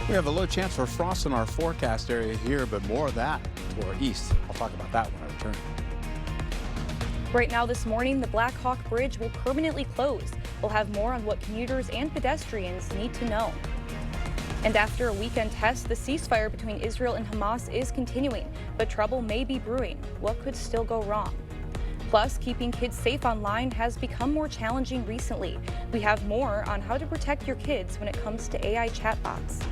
We have a low chance for frost in our forecast area here, but more of that to our east. I'll talk about that when I return. Right now this morning, the Black Hawk Bridge will permanently close. We'll have more on what commuters and pedestrians need to know. And after a weekend test, the ceasefire between Israel and Hamas is continuing, but trouble may be brewing. What could still go wrong? Plus, keeping kids safe online has become more challenging recently. We have more on how to protect your kids when it comes to AI chatbots.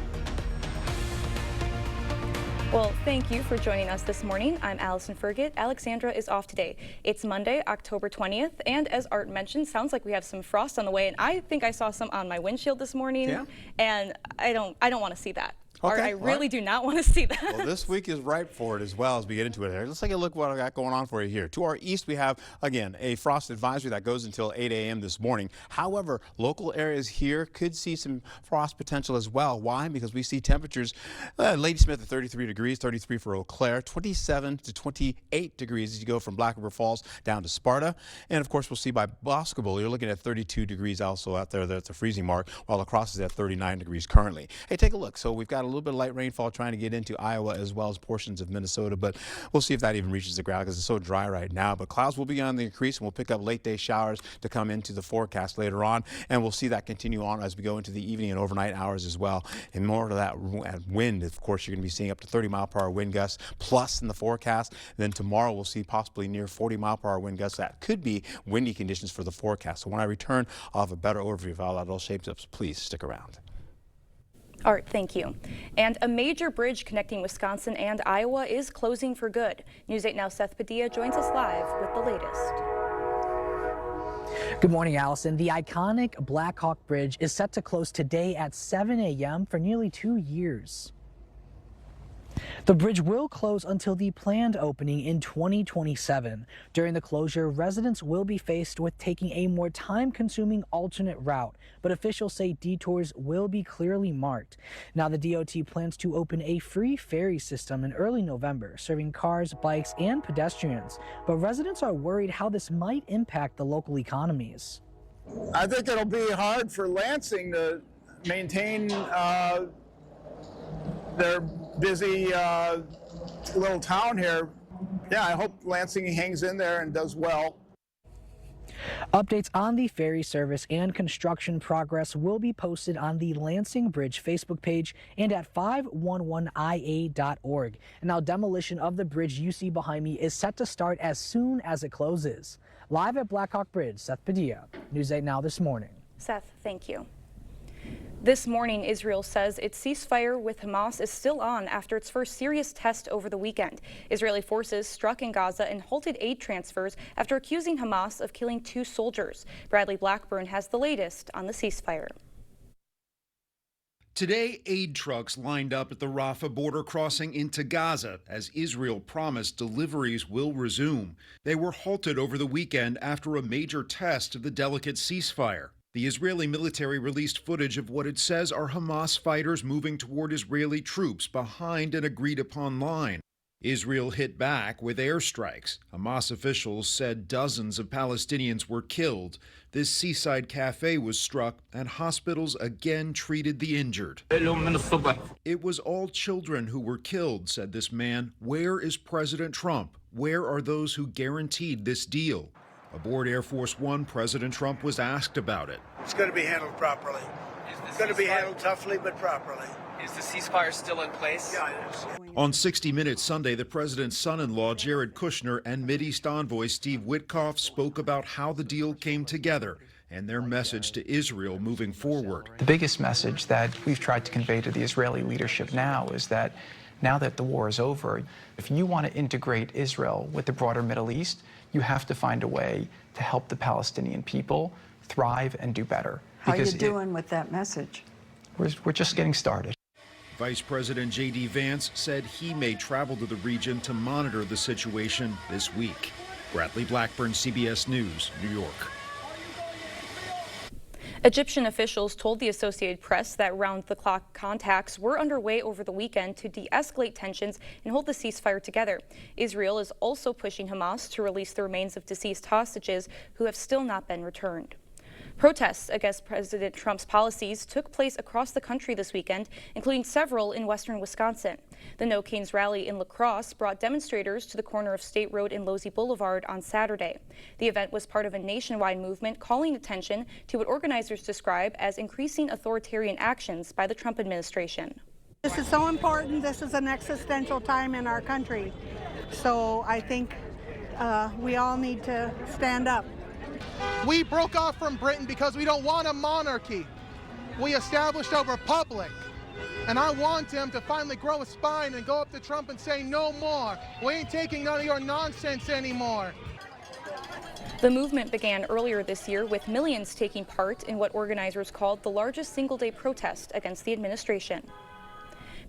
Well, thank you for joining us this morning. I'm Allison Fergit. Alexandra is off today. It's Monday, October 20th, and as Art mentioned, sounds like we have some frost on the way, and I think I saw some on my windshield this morning, and I don't want to see that. Okay, Art, I really do not want to see that. Well, this week is ripe for it as well as we get into it here. Let's take a look at what I got going on for you here. To our east, we have, again, a frost advisory that goes until 8 a.m. this morning. However, local areas here could see some frost potential as well. Why? Because we see temperatures, Ladysmith at 33 degrees, 33 for Eau Claire, 27 to 28 degrees as you go from Black River Falls down to Sparta. And, of course, we'll see by Boscobel, you're looking at 32 degrees also out there. That's a freezing mark, while La Crosse is at 39 degrees currently. Hey, take a look. So we've got a little bit of light rainfall trying to get into Iowa as well as portions of Minnesota, but we'll see if that even reaches the ground because it's so dry right now. But clouds will be on the increase, and we'll pick up late day showers to come into the forecast later on, and we'll see that continue on as we go into the evening and overnight hours as well. And more of that wind, of course, you're going to be seeing up to 30-mile-per-hour wind gusts plus in the forecast. And then tomorrow we'll see possibly near 40-mile-per-hour wind gusts. That could be windy conditions for the forecast. So when I return, I'll have a better overview of how that all shapes up. So please stick around. Art, thank you. And a major bridge connecting Wisconsin and Iowa is closing for good. News 8 Now's Seth Padilla joins us live with the latest. Good morning, Allison. The iconic Black Hawk Bridge is set to close today at 7 a.m. for nearly 2 years. The bridge will close until the planned opening in 2027. During the closure, residents will be faced with taking a more time-consuming alternate route, but officials say detours will be clearly marked. Now, the DOT plans to open a free ferry system in early November, serving cars, bikes, and pedestrians. But residents are worried how this might impact the local economies. I think it'll be hard for Lansing to maintain their busy little town here. Yeah, I hope Lansing hangs in there and does well. Updates on the ferry service and construction progress will be posted on the Lansing Bridge Facebook page and at 511ia.org. And now demolition of the bridge you see behind me is set to start as soon as it closes. Live at Black Hawk Bridge, Seth Padilla, News 8 Now this morning. Seth, thank you. This morning, Israel says its ceasefire with Hamas is still on after its first serious test over the weekend. Israeli forces struck in Gaza and halted aid transfers after accusing Hamas of killing 2 soldiers. Bradley Blackburn has the latest on the ceasefire. Today, aid trucks lined up at the Rafah border crossing into Gaza as Israel promised deliveries will resume. They were halted over the weekend after a major test of the delicate ceasefire. The Israeli military released footage of what it says are Hamas fighters moving toward Israeli troops behind an agreed-upon line. Israel hit back with airstrikes. Hamas officials said dozens of Palestinians were killed. This seaside cafe was struck, and hospitals again treated the injured. It was all children who were killed, said this man. Where is President Trump? Where are those who guaranteed this deal? Aboard Air Force One, President Trump was asked about it. It's going to be handled properly. It's going to be handled toughly but properly. Is the ceasefire still in place? Yeah, it is. On 60 Minutes Sunday, the president's son-in-law, Jared Kushner, and Mideast envoy Steve Witkoff spoke about how the deal came together and their message to Israel moving forward. The biggest message that we've tried to convey to the Israeli leadership now is that now that the war is over, if you want to integrate Israel with the broader Middle East, you have to find a way to help the Palestinian people thrive and do better. How are you doing with that message? We're just getting started. Vice President J.D. Vance said he may travel to the region to monitor the situation this week. Bradley Blackburn, CBS News, New York. Egyptian officials told the Associated Press that round-the-clock contacts were underway over the weekend to de-escalate tensions and hold the ceasefire together. Israel is also pushing Hamas to release the remains of deceased hostages who have still not been returned. Protests against President Trump's policies took place across the country this weekend, including several in western Wisconsin. The No Canes rally in La Crosse brought demonstrators to the corner of State Road and Losey Boulevard on Saturday. The event was part of a nationwide movement calling attention to what organizers describe as increasing authoritarian actions by the Trump administration. This is so important. This is an existential time in our country. So I think we all need to stand up. We broke off from Britain because we don't want a monarchy. We established a republic. And I want him to finally grow a spine and go up to Trump and say, no more. We ain't taking none of your nonsense anymore. The movement began earlier this year with millions taking part in what organizers called the largest single-day protest against the administration.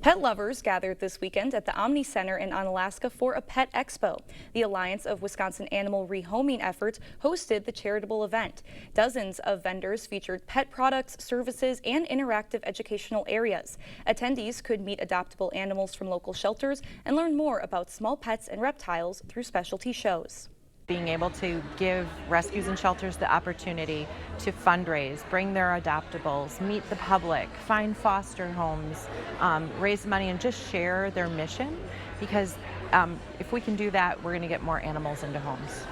Pet lovers gathered this weekend at the Omni Center in Onalaska for a pet expo. The Alliance of Wisconsin Animal Rehoming Efforts hosted the charitable event. Dozens of vendors featured pet products, services, and interactive educational areas. Attendees could meet adoptable animals from local shelters and learn more about small pets and reptiles through specialty shows. Being able to give rescues and shelters the opportunity to fundraise, bring their adoptables, meet the public, find foster homes, raise money, and just share their mission, because if we can do that, we're going to get more animals into homes.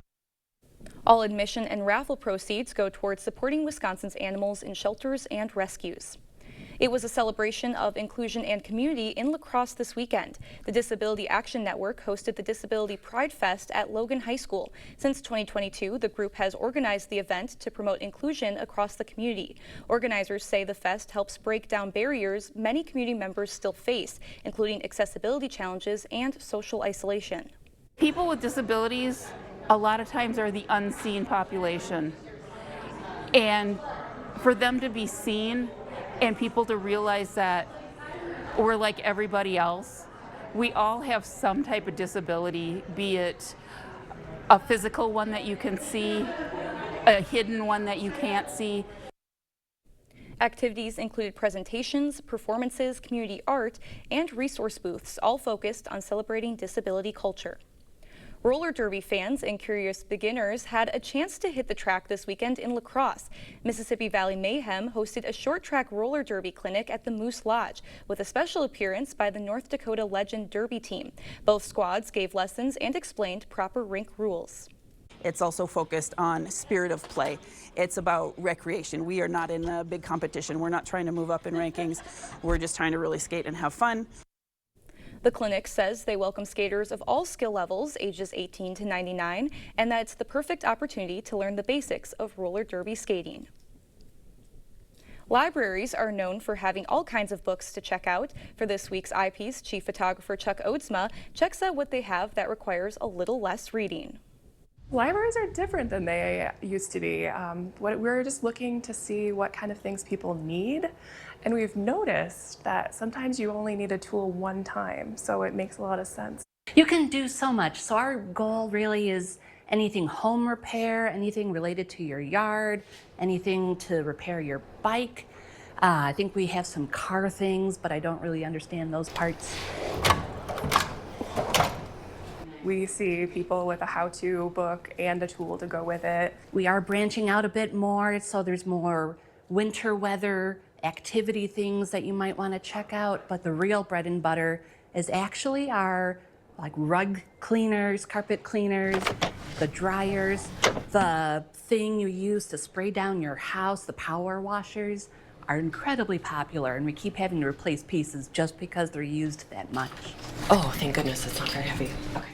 All admission and raffle proceeds go towards supporting Wisconsin's animals in shelters and rescues. It was a celebration of inclusion and community in La Crosse this weekend. The Disability Action Network hosted the Disability Pride Fest at Logan High School. Since 2022, the group has organized the event to promote inclusion across the community. Organizers say the fest helps break down barriers many community members still face, including accessibility challenges and social isolation. People with disabilities a lot of times are the unseen population. And for them to be seen and people to realize that we're like everybody else. We all have some type of disability, be it a physical one that you can see, a hidden one that you can't see. Activities included presentations, performances, community art, and resource booths, all focused on celebrating disability culture. Roller derby fans and curious beginners had a chance to hit the track this weekend in La Crosse. Mississippi Valley Mayhem hosted a short track roller derby clinic at the Moose Lodge with a special appearance by the North Dakota Legend Derby team. Both squads gave lessons and explained proper rink rules. It's also focused on spirit of play. It's about recreation. We are not in a big competition. We're not trying to move up in rankings. We're just trying to really skate and have fun. The clinic says they welcome skaters of all skill levels, ages 18 to 99, and that it's the perfect opportunity to learn the basics of roller derby skating. Libraries are known for having all kinds of books to check out. For this week's eyepiece, Chief Photographer Chuck Oatsma checks out what they have that requires a little less reading. Libraries are different than they used to be. We're just looking to see what kind of things people need. And we've noticed that sometimes you only need a tool one time, so it makes a lot of sense. You can do so much. So our goal really is anything home repair, anything related to your yard, anything to repair your bike. I think we have some car things, but I don't really understand those parts. We see people with a how-to book and a tool to go with it. We are branching out a bit more, so there's more winter weather activity things that you might want to check out, but the real bread and butter is actually our like rug cleaners, carpet cleaners, the dryers, the thing you use to spray down your house, the power washers are incredibly popular, and we keep having to replace pieces just because they're used that much. Oh, thank goodness it's not very heavy. Okay.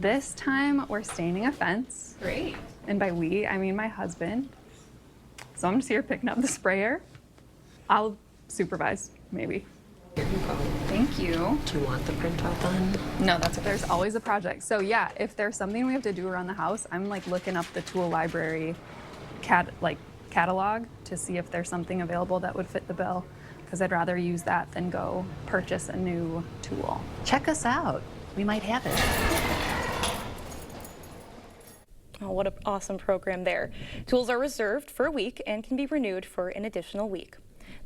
This time we're staining a fence. Great. And by we, I mean my husband. So I'm just here picking up the sprayer. I'll supervise, maybe. Here you go. Thank you. Do you want the printout then? No, that's okay. There's always a project. So yeah, if there's something we have to do around the house, I'm like looking up the tool library catalog to see if there's something available that would fit the bill, because I'd rather use that than go purchase a new tool. Check us out. We might have it. Oh, what an awesome program there. Tools are reserved for a week and can be renewed for an additional week.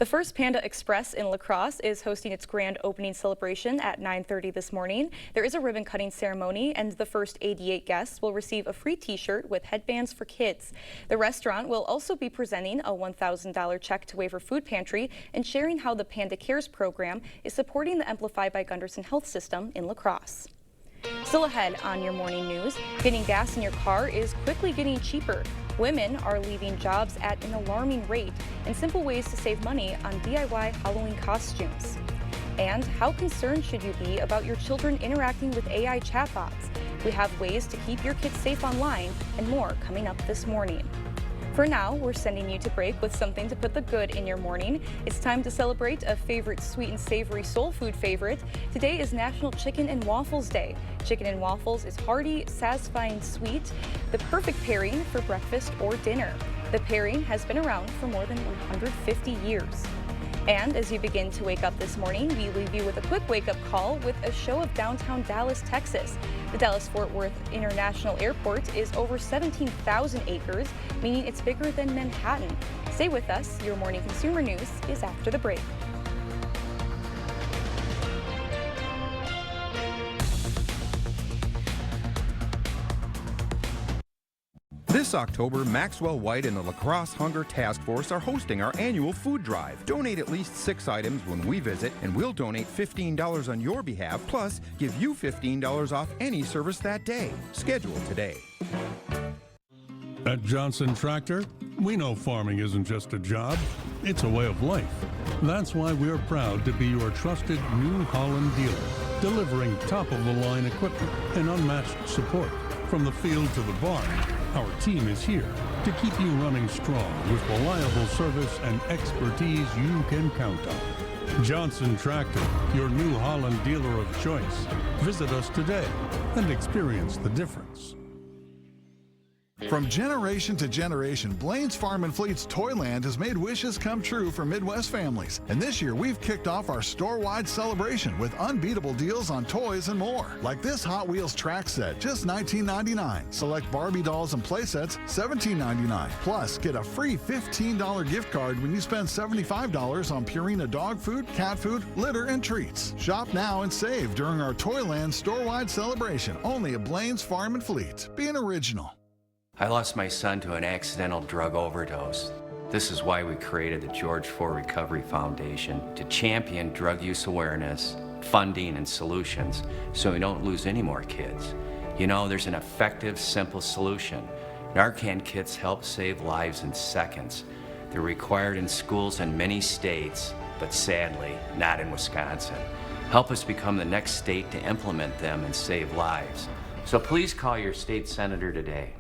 The First Panda Express in La Crosse is hosting its grand opening celebration at 9:30 this morning. There is a ribbon cutting ceremony, and the first 88 guests will receive a free t-shirt with headbands for kids. The restaurant will also be presenting a $1,000 check to Waiver Food Pantry and sharing how the Panda Cares program is supporting the Amplify by Gunderson Health System in La Crosse. Still ahead on your morning news, getting gas in your car is quickly getting cheaper. Women are leaving jobs at an alarming rate, and simple ways to save money on DIY Halloween costumes. And how concerned should you be about your children interacting with AI chatbots? We have ways to keep your kids safe online and more coming up this morning. For now, we're sending you to break with something to put the good in your morning. It's time to celebrate a favorite sweet and savory soul food favorite. Today is National Chicken and Waffles Day. Chicken and waffles is hearty, satisfying sweet, the perfect pairing for breakfast or dinner. The pairing has been around for more than 150 years. And as you begin to wake up this morning, we leave you with a quick wake-up call with a show of downtown Dallas, Texas. The Dallas-Fort Worth International Airport is over 17,000 acres, meaning it's bigger than Manhattan. Stay with us. Your morning consumer news is after the break. This October, Maxwell White and the La Crosse Hunger Task Force are hosting our annual food drive. Donate at least 6 items when we visit, and we'll donate $15 on your behalf, plus give you $15 off any service that day. Schedule today. At Johnson Tractor, we know farming isn't just a job, it's a way of life. That's why we're proud to be your trusted New Holland dealer, delivering top-of-the-line equipment and unmatched support. From the field to the barn, our team is here to keep you running strong with reliable service and expertise you can count on. Johnson Tractor, your New Holland dealer of choice. Visit us today and experience the difference. From generation to generation, Blaine's Farm and Fleet's Toyland has made wishes come true for Midwest families. And this year, we've kicked off our store-wide celebration with unbeatable deals on toys and more. Like this Hot Wheels track set, just $19.99. Select Barbie dolls and play sets, $17.99. Plus, get a free $15 gift card when you spend $75 on Purina dog food, cat food, litter, and treats. Shop now and save during our Toyland store-wide celebration, only at Blaine's Farm and Fleet. Be an original. I lost my son to an accidental drug overdose. This is why we created the George Ford Recovery Foundation to champion drug use awareness, funding, and solutions so we don't lose any more kids. You know, there's an effective, simple solution. Narcan kits help save lives in seconds. They're required in schools in many states, but sadly, not in Wisconsin. Help us become the next state to implement them and save lives. So please call your state senator today.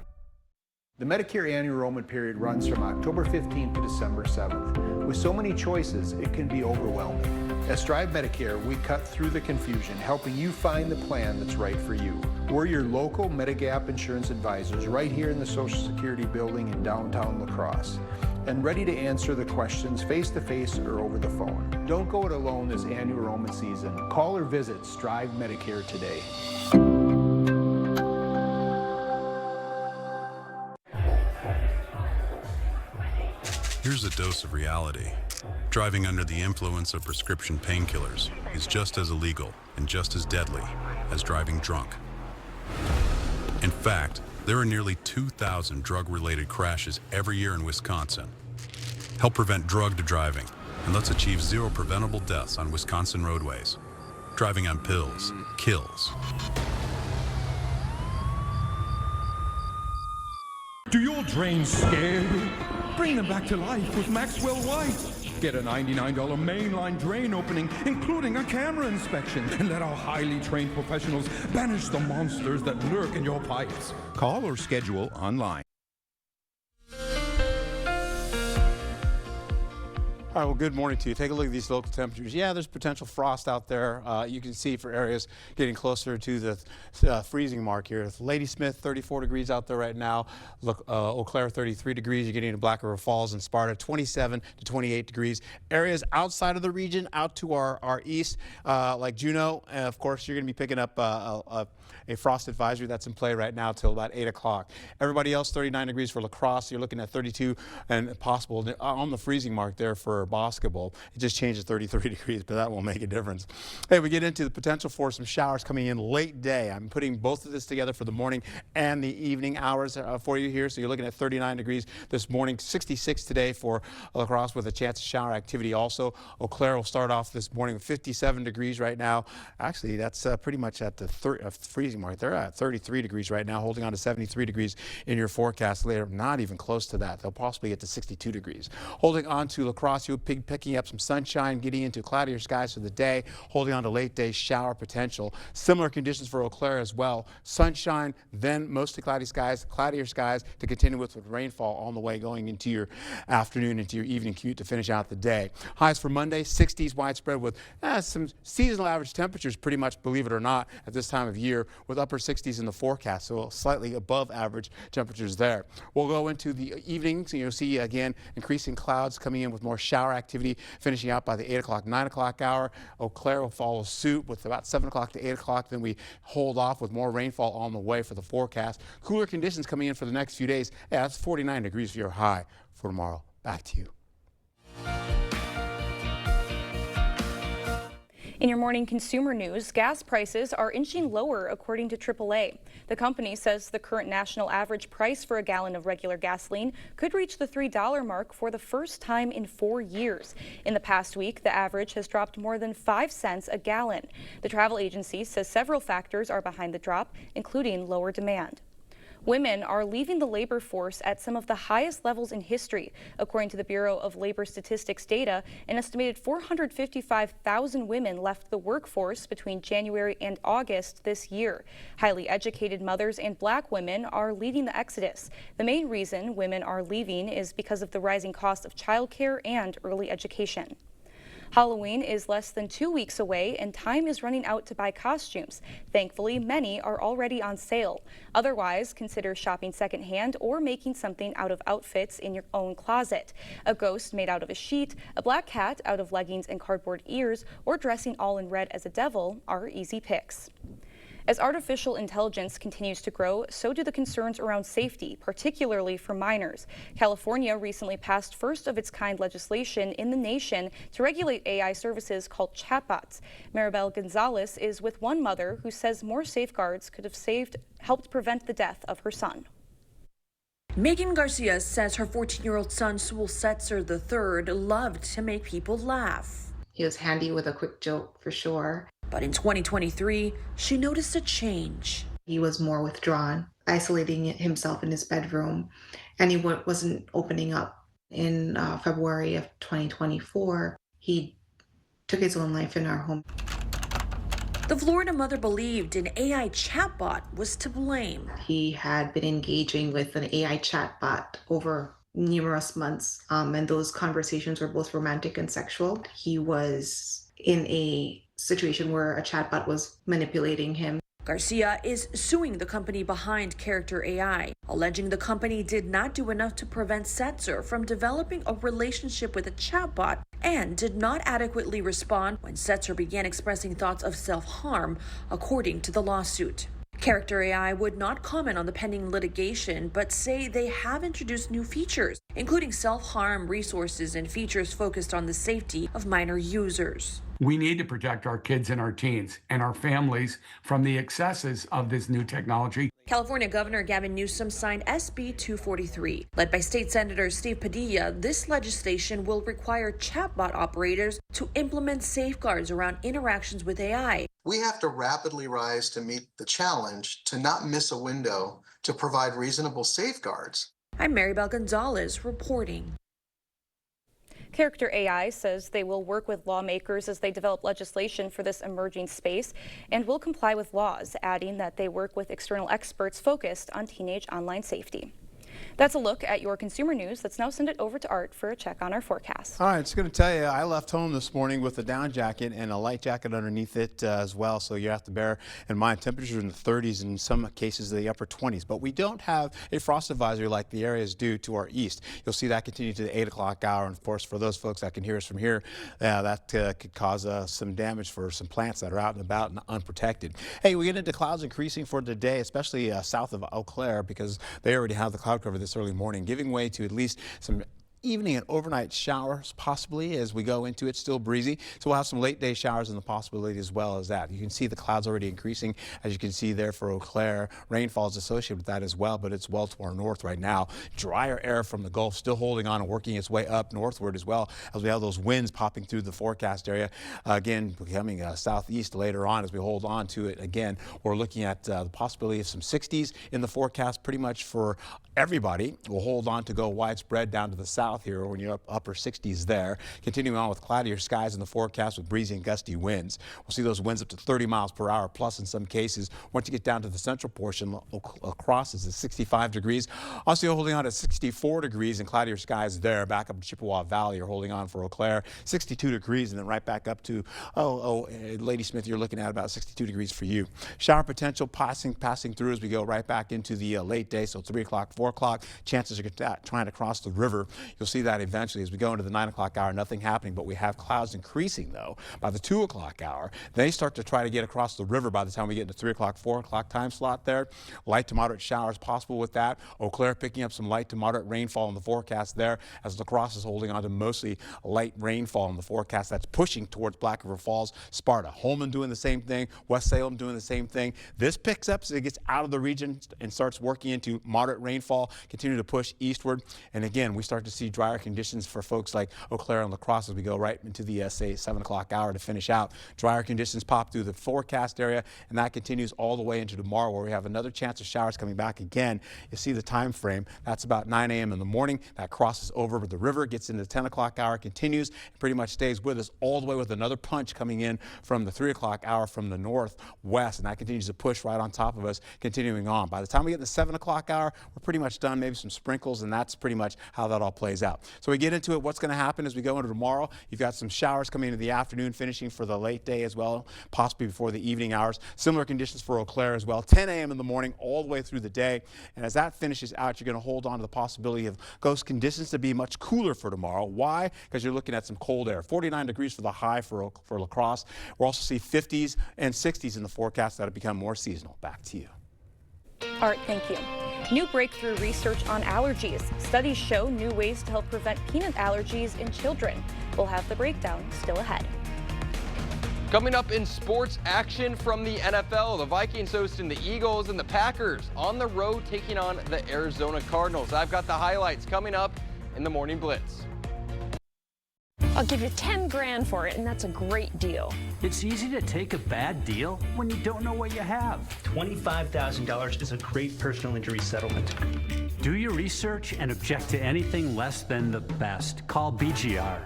The Medicare annual enrollment period runs from October 15th to December 7th. With so many choices, it can be overwhelming. At Strive Medicare, we cut through the confusion, helping you find the plan that's right for you. We're your local Medigap insurance advisors right here in the Social Security building in downtown La Crosse, and ready to answer the questions face-to-face or over the phone. Don't go it alone this annual enrollment season. Call or visit Strive Medicare today. Here's a dose of reality. Driving under the influence of prescription painkillers is just as illegal and just as deadly as driving drunk. In fact, there are nearly 2,000 drug-related crashes every year in Wisconsin. Help prevent drugged driving, and let's achieve 0 preventable deaths on Wisconsin roadways. Driving on pills kills. Do your drains scare you? Bring them back to life with Maxwell White. Get a $99 mainline drain opening, including a camera inspection, and let our highly trained professionals banish the monsters that lurk in your pipes. Call or schedule online. All right, well, good morning to you. Take a look at these local temperatures. Yeah, there's potential frost out there. You can see for areas getting closer to the freezing mark here. Ladysmith, 34 degrees out there right now. Look, Eau Claire, 33 degrees. You're getting to Black River Falls and Sparta, 27 to 28 degrees. Areas outside of the region, out to our east, like Juneau, of course, you're going to be picking up a frost advisory that's in play right now till about 8 o'clock. Everybody else, 39 degrees for La Crosse. You're looking at 32 and possible on the freezing mark there for for basketball. It just changes 33 degrees, but that won't make a difference. Hey, we get into the potential for some showers coming in late day. I'm putting both of this together for the morning and the evening hours for you here. So you're looking at 39 degrees this morning, 66 today for La Crosse with a chance of shower activity also. Eau Claire will start off this morning with 57 degrees right now. Actually, that's pretty much at the freezing mark. They're at 33 degrees right now, holding on to 73 degrees in your forecast later. Not even close to that. They'll possibly get to 62 degrees. Holding on to La Crosse, you'll be picking up some sunshine, getting into cloudier skies for the day, holding on to late day shower potential. Similar conditions for Eau Claire as well. Sunshine, then mostly cloudy skies, cloudier skies to continue with rainfall on the way going into your afternoon, into your evening commute to finish out the day. Highs for Monday, 60s widespread with some seasonal average temperatures pretty much, believe it or not, at this time of year with upper 60s in the forecast, so slightly above average temperatures there. We'll go into the evenings and you'll see again increasing clouds coming in with more shower activity finishing out by the 8 o'clock, 9 o'clock hour. Eau Claire will follow suit with about 7 o'clock to 8 o'clock. Then we hold off with more rainfall on the way for the forecast. Cooler conditions coming in for the next few days. Yeah, that's 49 degrees for your high for tomorrow. Back to you. In your morning consumer news, gas prices are inching lower according to AAA. The company says the current national average price for a gallon of regular gasoline could reach the $3 mark for the first time in 4 years. In the past week, the average has dropped more than 5 cents a gallon. The travel agency says several factors are behind the drop, including lower demand. Women are leaving the labor force at some of the highest levels in history. According to the Bureau of Labor Statistics data, an estimated 455,000 women left the workforce between January and August this year. Highly educated mothers and black women are leading the exodus. The main reason women are leaving is because of the rising cost of childcare and early education. Halloween is less than 2 weeks away and time is running out to buy costumes. Thankfully, many are already on sale. Otherwise, consider shopping secondhand or making something out of outfits in your own closet. A ghost made out of a sheet, a black cat out of leggings and cardboard ears, or dressing all in red as a devil are easy picks. As artificial intelligence continues to grow, so do the concerns around safety, particularly for minors. California recently passed first-of-its-kind legislation in the nation to regulate AI services called chatbots. Maribel Gonzalez is with one mother who says more safeguards could have helped prevent the death of her son. Megan Garcia says her 14-year-old son, Sewell Setzer III, loved to make people laugh. He was handy with a quick joke for sure. But in 2023, she noticed a change. He was more withdrawn, isolating himself in his bedroom, and he wasn't opening up. In February of 2024, he took his own life in our home. The Florida mother believed an AI chatbot was to blame. He had been engaging with an AI chatbot over numerous months, and those conversations were both romantic and sexual. He was in a situation where a chatbot was manipulating him. Garcia is suing the company behind Character AI, alleging the company did not do enough to prevent Setzer from developing a relationship with a chatbot and did not adequately respond when Setzer began expressing thoughts of self-harm, according to the lawsuit. Character AI would not comment on the pending litigation, but say they have introduced new features, including self-harm resources and features focused on the safety of minor users. We need to protect our kids and our teens and our families from the excesses of this new technology. California Governor Gavin Newsom signed SB 243. Led by State Senator Steve Padilla, this legislation will require chatbot operators to implement safeguards around interactions with AI. We have to rapidly rise to meet the challenge to not miss a window to provide reasonable safeguards. I'm Maribel Gonzalez reporting. Character AI says they will work with lawmakers as they develop legislation for this emerging space and will comply with laws, adding that they work with external experts focused on teenage online safety. That's a look at your consumer news. Let's now send it over to Art for a check on our forecast. All right, just going to tell you, I left home this morning with a down jacket and a light jacket underneath it as well, so you have to bear in mind temperatures in the 30s, in some cases the upper 20s. But we don't have a frost advisory like the areas do to our east. You'll see that continue to the 8 o'clock hour, and of course, for those folks that can hear us from here, that could cause some damage for some plants that are out and about and unprotected. Hey, we get into clouds increasing for today, especially south of Eau Claire, because they already have the cloud cover this early morning, giving way to at least some evening and overnight showers possibly as we go into it. Still breezy, so we'll have some late day showers and the possibility as well as that. You can see the clouds already increasing, as you can see there for Eau Claire. Rainfall is associated with that as well, but it's well to our north right now. Drier air from the Gulf still holding on and working its way up northward as well, as we have those winds popping through the forecast area. Again, becoming southeast later on as we hold on to it. Again, we're looking at the possibility of some 60s in the forecast pretty much for everybody. We'll hold on to go widespread down to the south here when you're upper 60s there. Continuing on with cloudier skies in the forecast with breezy and gusty winds. We'll see those winds up to 30 miles per hour plus in some cases. Once you get down to the central portion, across is at 65 degrees. Also holding on to 64 degrees and cloudier skies there. Back up to Chippewa Valley, you're holding on for Eau Claire, 62 degrees, and then right back up to Ladysmith, you're looking at about 62 degrees for you. Shower potential passing through as we go right back into the late day, so 3 o'clock, 4 o'clock. Chances are trying to cross the river. You'll see that eventually as we go into the 9 o'clock hour, nothing happening, but we have clouds increasing though. By the 2 o'clock hour, they start to try to get across the river by the time we get into 3 o'clock, 4 o'clock time slot there. Light to moderate showers possible with that. Eau Claire picking up some light to moderate rainfall in the forecast there, as La Crosse is holding on to mostly light rainfall in the forecast. That's pushing towards Black River Falls. Sparta, Holman doing the same thing. West Salem doing the same thing. This picks up as it gets out of the region and starts working into moderate rainfall, continue to push eastward. And again, we start to see drier conditions for folks like Eau Claire and La Crosse as we go right into the 7 o'clock hour to finish out. Drier conditions pop through the forecast area, and that continues all the way into tomorrow, where we have another chance of showers coming back again. You see the time frame. That's about 9 a.m. in the morning. That crosses over the river, gets into the 10 o'clock hour, continues, and pretty much stays with us all the way with another punch coming in from the 3 o'clock hour from the northwest, and that continues to push right on top of us, continuing on. By the time we get to the 7 o'clock hour, we're pretty much done, maybe some sprinkles, and that's pretty much how that all plays out. So we get into it, what's going to happen as we go into tomorrow. You've got some showers coming into the afternoon, finishing for the late day as well, possibly before the evening hours. Similar conditions for Eau Claire as well, 10 a.m. in the morning all the way through the day. And as that finishes out, you're going to hold on to the possibility of those conditions to be much cooler for tomorrow. Why? Because you're looking at some cold air. 49 degrees for the high for La Crosse. We'll also see 50s and 60s in the forecast that have become more seasonal. Back to you. Art, thank you. New breakthrough research on allergies. Studies show new ways to help prevent peanut allergies in children. We'll have the breakdown still ahead. Coming up in sports action from the NFL, the Vikings hosting the Eagles and the Packers on the road taking on the Arizona Cardinals. I've got the highlights coming up in the Morning Blitz. I'll give you 10 grand for it, and that's a great deal. It's easy to take a bad deal when you don't know what you have. $25,000 is a great personal injury settlement. Do your research and object to anything less than the best. Call BGR.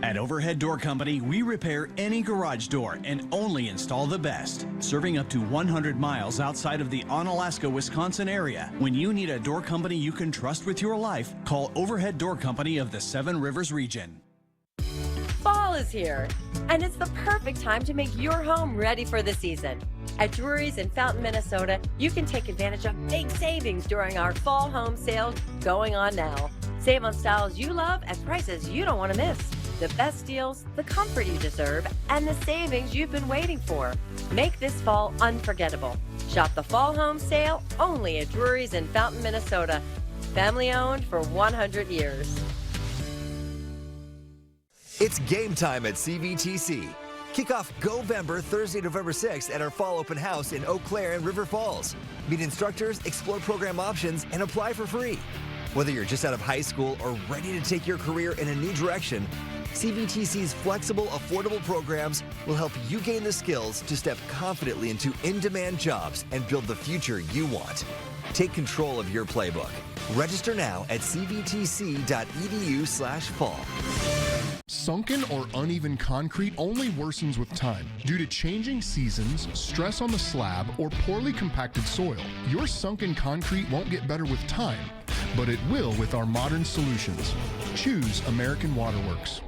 At Overhead Door Company, we repair any garage door and only install the best. Serving up to 100 miles outside of the Onalaska, Wisconsin area. When you need a door company you can trust with your life, call Overhead Door Company of the Seven Rivers region. Fall is here, and it's the perfect time to make your home ready for the season. At Drury's in Fountain, Minnesota, you can take advantage of big savings during our fall home sale going on now. Save on styles you love at prices you don't want to miss. The best deals, the comfort you deserve, and the savings you've been waiting for. Make this fall unforgettable. Shop the fall home sale only at Drury's in Fountain, Minnesota. Family owned for 100 years. It's game time at CVTC. Kick off Go-Vember Thursday, November 6th at our fall open house in Eau Claire and River Falls. Meet instructors, explore program options, and apply for free. Whether you're just out of high school or ready to take your career in a new direction, CVTC's flexible, affordable programs will help you gain the skills to step confidently into in-demand jobs and build the future you want. Take control of your playbook. Register now at cvtc.edu/fall. Sunken or uneven concrete only worsens with time. Due to changing seasons, stress on the slab, or poorly compacted soil, your sunken concrete won't get better with time, but it will with our modern solutions. Choose American Waterworks.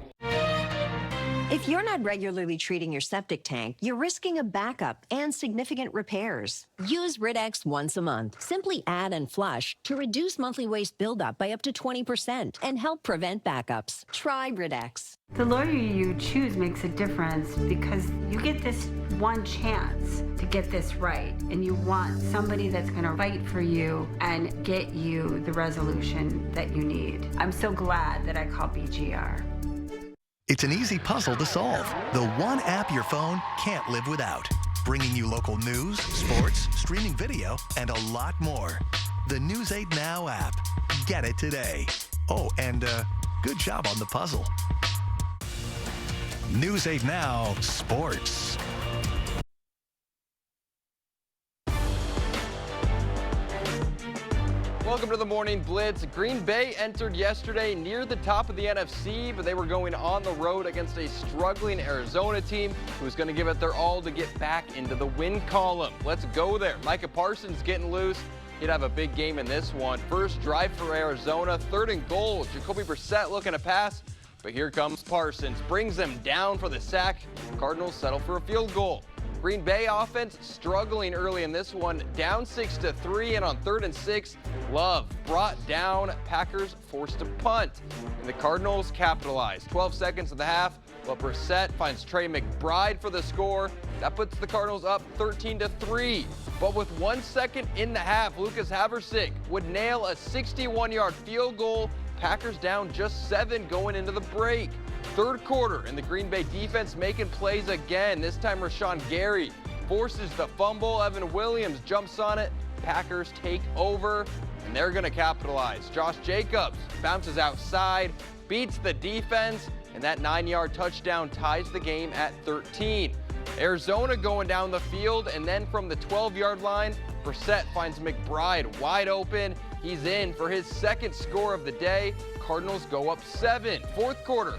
If you're not regularly treating your septic tank, you're risking a backup and significant repairs. Use Rid-X once a month. Simply add and flush to reduce monthly waste buildup by up to 20% and help prevent backups. Try Rid-X. The lawyer you choose makes a difference because you get this one chance to get this right, and you want somebody that's going to fight for you and get you the resolution that you need. I'm so glad that I called BGR. It's an easy puzzle to solve. The one app your phone can't live without. Bringing you local news, sports, streaming video, and a lot more. The News 8 Now app. Get it today. Oh, and good job on the puzzle. News 8 Now Sports. Welcome to the Morning Blitz. Green Bay entered yesterday near the top of the NFC, but they were going on the road against a struggling Arizona team who was going to give it their all to get back into the win column. Let's go there. Micah Parsons getting loose. He'd have a big game in this one. First drive for Arizona, 3rd and goal. Jacoby Brissett looking to pass, but here comes Parsons. Brings them down for the sack. Cardinals settle for a field goal. Green Bay offense struggling early in this one, down 6-3, and on 3rd and 6, Love brought down. Packers forced to punt, and the Cardinals capitalized. 12 seconds of the half, but Brissett finds Trey McBride for the score. That puts the Cardinals up 13-3. But with 1 second in the half, Lucas Haversick would nail a 61-yard field goal. Packers down just 7 going into the break. 3rd quarter, and the Green Bay defense making plays again. This time Rashawn Gary forces the fumble. Evan Williams jumps on it. Packers take over, and they're going to capitalize. Josh Jacobs bounces outside, beats the defense, and that 9-yard touchdown ties the game at 13. Arizona going down the field, and then from the 12-yard line, Brissett finds McBride wide open. He's in for his 2nd score of the day. Cardinals go up 7. 4th quarter.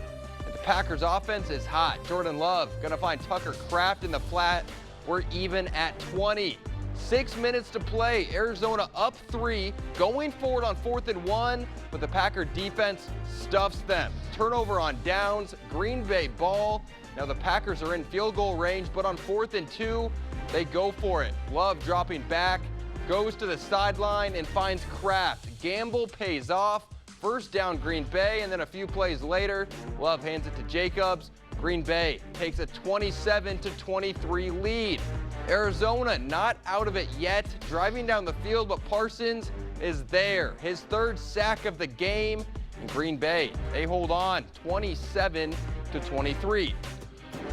Packers offense is hot. Jordan Love gonna find Tucker Kraft in the flat. We're even at 20. 6 minutes to play. Arizona up 3, going forward on 4th and 1, but the Packer defense stuffs them. Turnover on downs. Green Bay ball. Now the Packers are in field goal range, but on 4th and 2, they go for it. Love dropping back, goes to the sideline and finds Kraft. Gamble pays off. 1st down Green Bay, and then a few plays later, Love hands it to Jacobs. Green Bay takes a 27-23 lead. Arizona not out of it yet, driving down the field, but Parsons is there. His 3rd sack of the game, and Green Bay, they hold on 27-23.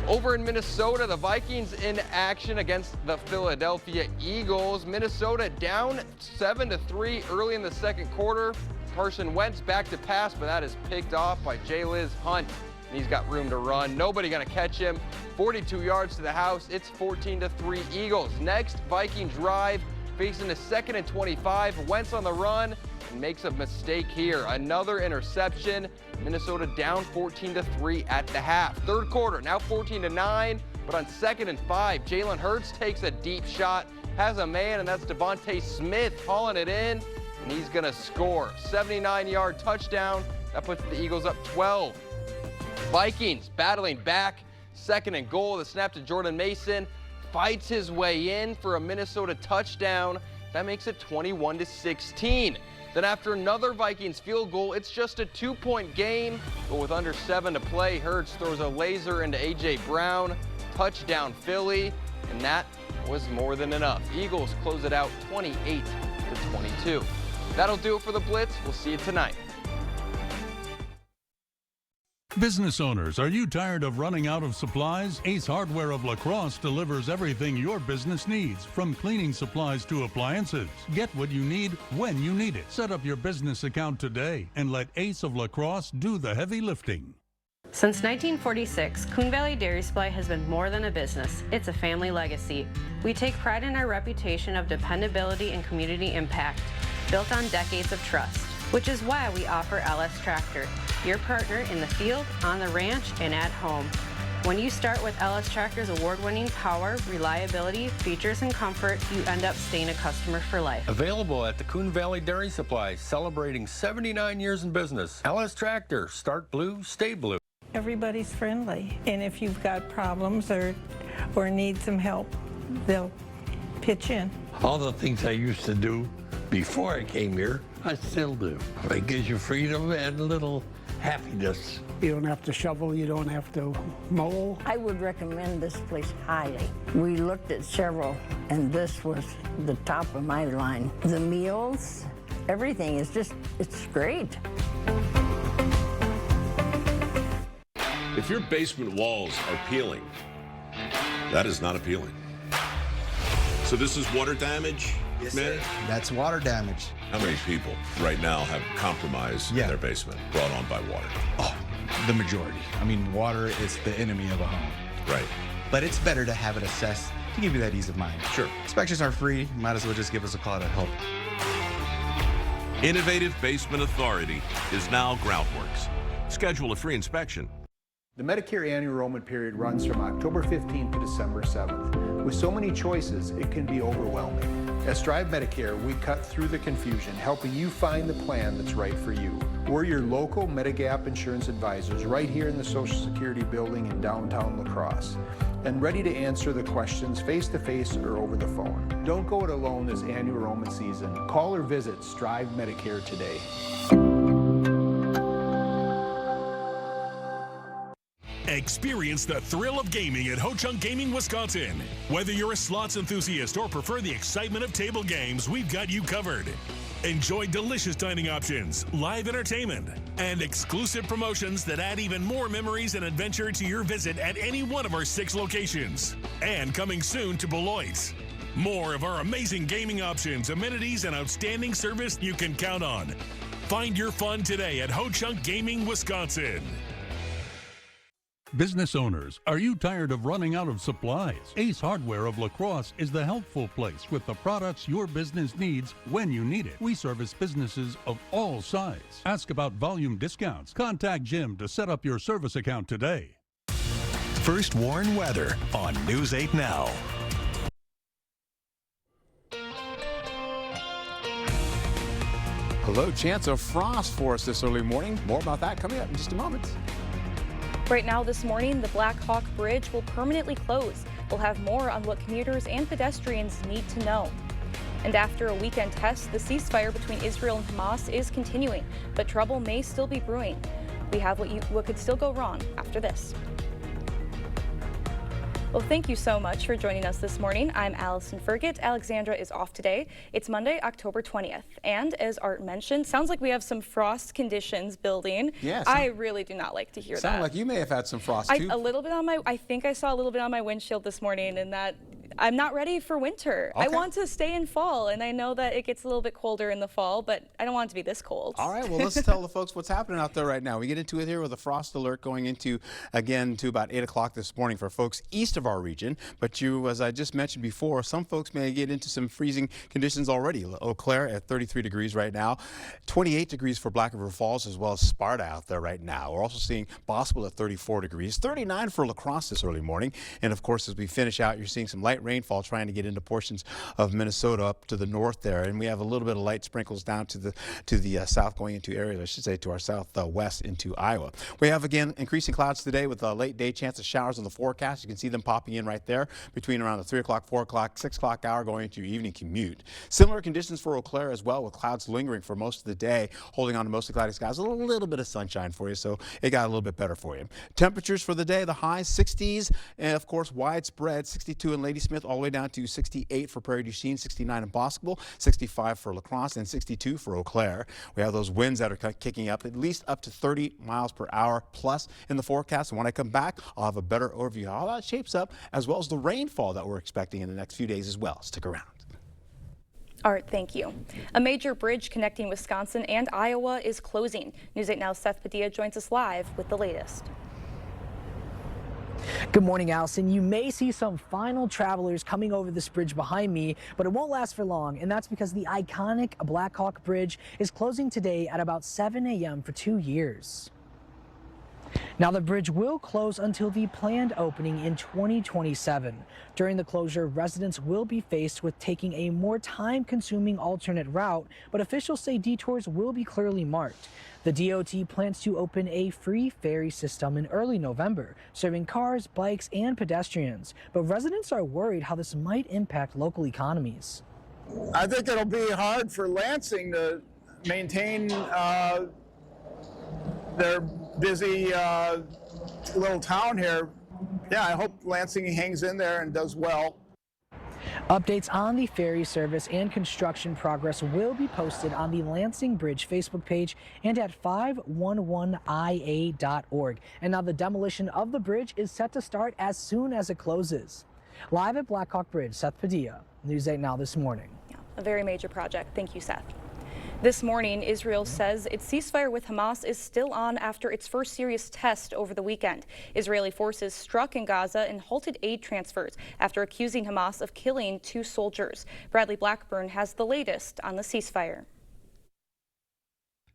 Over in Minnesota, the Vikings in action against the Philadelphia Eagles. Minnesota down 7-3 early in the 2nd quarter. Carson Wentz back to pass, but that is picked off by Jalez Hunt, and he's got room to run. Nobody going to catch him. 42 yards to the house. It's 14-3 Eagles. Next, Viking drive, facing a 2nd and 25. Wentz on the run and makes a mistake here. Another interception. Minnesota down 14-3 at the half. 3rd quarter, now 14-9, but on 2nd and 5, Jalen Hurts takes a deep shot, has a man, and that's Devontae Smith hauling it in, and he's going to score. 79-yard touchdown. That puts the Eagles up 12. Vikings battling back. 2nd and goal. The snap to Jordan Mason. Fights his way in for a Minnesota touchdown. That makes it 21-16. Then after another Vikings field goal, it's just a 2-point game. But with under 7 to play, Hurts throws a laser into A.J. Brown. Touchdown Philly. And that was more than enough. Eagles close it out 28-22. That'll do it for the Blitz. We'll see you tonight. Business owners, are you tired of running out of supplies? Ace Hardware of La Crosse delivers everything your business needs, from cleaning supplies to appliances. Get what you need when you need it. Set up your business account today and let Ace of La Crosse do the heavy lifting. Since 1946, Coon Valley Dairy Supply has been more than a business. It's a family legacy. We take pride in our reputation of dependability and community impact, built on decades of trust, which is why we offer LS Tractor, your partner in the field, on the ranch, and at home. When you start with LS Tractor's award-winning power, reliability, features, and comfort, you end up staying a customer for life. Available at the Coon Valley Dairy Supply, celebrating 79 years in business. LS Tractor, start blue, stay blue. Everybody's friendly, and if you've got problems or need some help, they'll pitch in. All the things I used to do before I came here, I still do. It gives you freedom and a little happiness. You don't have to shovel, you don't have to mow. I would recommend this place highly. We looked at several, and this was the top of my line. The meals, everything is just, it's great. If your basement walls are peeling, that is not appealing. So this is water damage? Yes, man? sir. That's water damage. How many people right now have compromise in their basement brought on by water? Oh, the majority. I mean, water is the enemy of a home. Right. But it's better to have it assessed to give you that ease of mind. Sure. Inspections are free. Might as well just give us a call to help. Innovative Basement Authority is now Groundworks. Schedule a free inspection. The Medicare annual enrollment period runs from October 15th to December 7th. With so many choices, it can be overwhelming. At Strive Medicare, we cut through the confusion, helping you find the plan that's right for you. We're your local Medigap insurance advisors right here in the Social Security building in downtown La Crosse, and ready to answer the questions face-to-face or over the phone. Don't go it alone this annual enrollment season. Call or visit Strive Medicare today. Experience the thrill of gaming at Ho Chunk Gaming, Wisconsin. Whether you're a slots enthusiast or prefer the excitement of table games, we've got you covered. Enjoy delicious dining options, live entertainment, and exclusive promotions that add even more memories and adventure to your visit at any one of our 6 locations. And coming soon to Beloit. More of our amazing gaming options, amenities, and outstanding service you can count on. Find your fun today at Ho Chunk Gaming, Wisconsin. Business owners, are you tired of running out of supplies? Ace Hardware of La Crosse is the helpful place with the products your business needs when you need it. We service businesses of all sizes. Ask about volume discounts. Contact Jim to set up your service account today. First Warn Weather on News 8 Now. Hello, chance of frost for us this early morning. More about that coming up in just a moment. Right now this morning, the Black Hawk Bridge will permanently close. We'll have more on what commuters and pedestrians need to know. And after a weekend test, the ceasefire between Israel and Hamas is continuing, but trouble may still be brewing. We have what could still go wrong after this. Well, thank you so much for joining us this morning. I'm Allison Fergit. Alexandra is off today. It's Monday, October 20th. And as Art mentioned, sounds like we have some frost conditions building. Yes. I really do not like to hear that. Sound like you may have had some frost too. A little bit on I think I saw a little bit on my windshield this morning, and that I'm not ready for winter. Okay. I want to stay in fall, and I know that it gets a little bit colder in the fall, but I don't want it to be this cold. All right, well, let's tell the folks what's happening out there right now. We get into it here with a frost alert going into, again, to about 8 o'clock this morning for folks east of our region. But as I just mentioned before, some folks may get into some freezing conditions already. Eau Claire at 33 degrees right now, 28 degrees for Black River Falls, as well as Sparta out there right now. We're also seeing Boswell at 34 degrees, 39 for La Crosse this early morning. And of course, as we finish out, you're seeing some light rainfall trying to get into portions of Minnesota up to the north there. And we have a little bit of light sprinkles down to the south going into areas, I should say, to our southwest into Iowa. We have, again, increasing clouds today with a late day chance of showers on the forecast. You can see them popping in right there between around the 3 o'clock, 4 o'clock, 6 o'clock hour going into your evening commute. Similar conditions for Eau Claire as well, with clouds lingering for most of the day, holding on to mostly cloudy skies. A little bit of sunshine for you, so it got a little bit better for you. Temperatures for the day, the highs 60s, and of course widespread 62 in Ladysmith all the way down to 68 for Prairie du Chien, 69 in Boscobel, 65 for La Crosse, and 62 for Eau Claire. We have those winds that are kicking up at least up to 30 miles per hour plus in the forecast. And when I come back, I'll have a better overview of how that shapes up, as well as the rainfall that we're expecting in the next few days as well. Stick around. Art, thank you. A major bridge connecting Wisconsin and Iowa is closing. News 8 Now's Seth Padilla joins us live with the latest. Good morning, Allison. You may see some final travelers coming over this bridge behind me, but it won't last for long, and that's because the iconic Black Hawk Bridge is closing today at about 7 a.m. for 2 years. Now, the bridge will close until the planned opening in 2027. During the closure, residents will be faced with taking a more time-consuming alternate route, but officials say detours will be clearly marked. The DOT plans to open a free ferry system in early November, serving cars, bikes, and pedestrians. But residents are worried how this might impact local economies. I think it'll be hard for Lansing to maintain their busy little town here. Yeah, I hope Lansing hangs in there and does well. Updates on the ferry service and construction progress will be posted on the Lansing Bridge Facebook page and at 511ia.org. And now the demolition of the bridge is set to start as soon as it closes. Live at Blackhawk Bridge, Seth Padilla, News 8 Now this morning. Yeah, a very major project. Thank you, Seth. This morning, Israel says its ceasefire with Hamas is still on after its first serious test over the weekend. Israeli forces struck in Gaza and halted aid transfers after accusing Hamas of killing 2 soldiers. Bradley Blackburn has the latest on the ceasefire.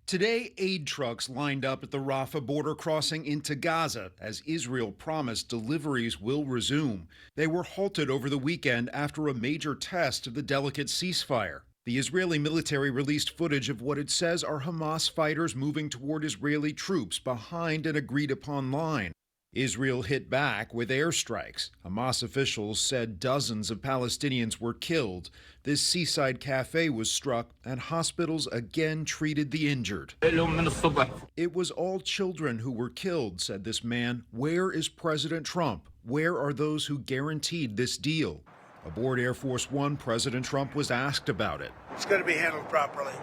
Today, aid trucks lined up at the Rafah border crossing into Gaza as Israel promised deliveries will resume. They were halted over the weekend after a major test of the delicate ceasefire. The Israeli military released footage of what it says are Hamas fighters moving toward Israeli troops behind an agreed-upon line. Israel hit back with airstrikes. Hamas officials said dozens of Palestinians were killed. This seaside cafe was struck, and hospitals again treated the injured. It was all children who were killed, said this man. Where is President Trump? Where are those who guaranteed this deal? Aboard Air Force One, President Trump was asked about it. It's going to be handled properly.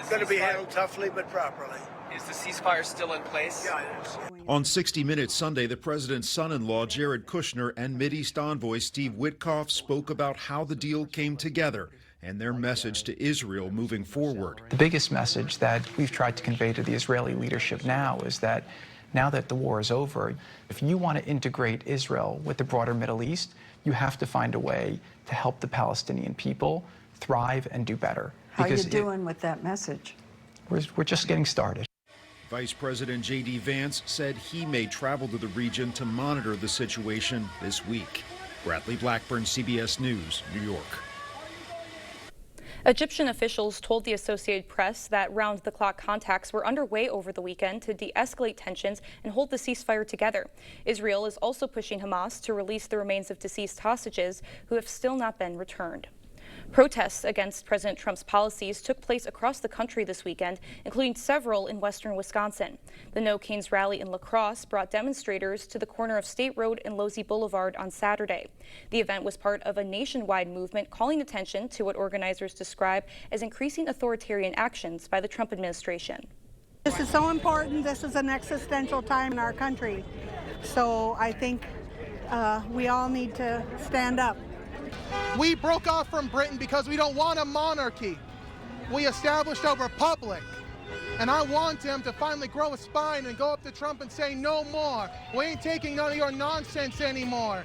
It's going to be handled toughly, but properly. Is the ceasefire still in place? Yeah, it is. On 60 Minutes Sunday, the president's son-in-law, Jared Kushner, and Mideast envoy Steve Witkoff spoke about how the deal came together and their message to Israel moving forward. The biggest message that we've tried to convey to the Israeli leadership now is that now that the war is over, if you want to integrate Israel with the broader Middle East, you have to find a way to help the Palestinian people thrive and do better. How are you doing with that message? We're just getting started. Vice President J.D. Vance said he may travel to the region to monitor the situation this week. Bradley Blackburn, CBS News, New York. Egyptian officials told the Associated Press that round-the-clock contacts were underway over the weekend to de-escalate tensions and hold the ceasefire together. Israel is also pushing Hamas to release the remains of deceased hostages who have still not been returned. Protests against President Trump's policies took place across the country this weekend, including several in western Wisconsin. The No Canes rally in La Crosse brought demonstrators to the corner of State Road and Losey Boulevard on Saturday. The event was part of a nationwide movement calling attention to what organizers describe as increasing authoritarian actions by the Trump administration. This is so important. This is an existential time in our country. So I think we all need to stand up. We broke off from Britain because we don't want a monarchy. We established a republic. And I want him to finally grow a spine and go up to Trump and say, no more. We ain't taking none of your nonsense anymore.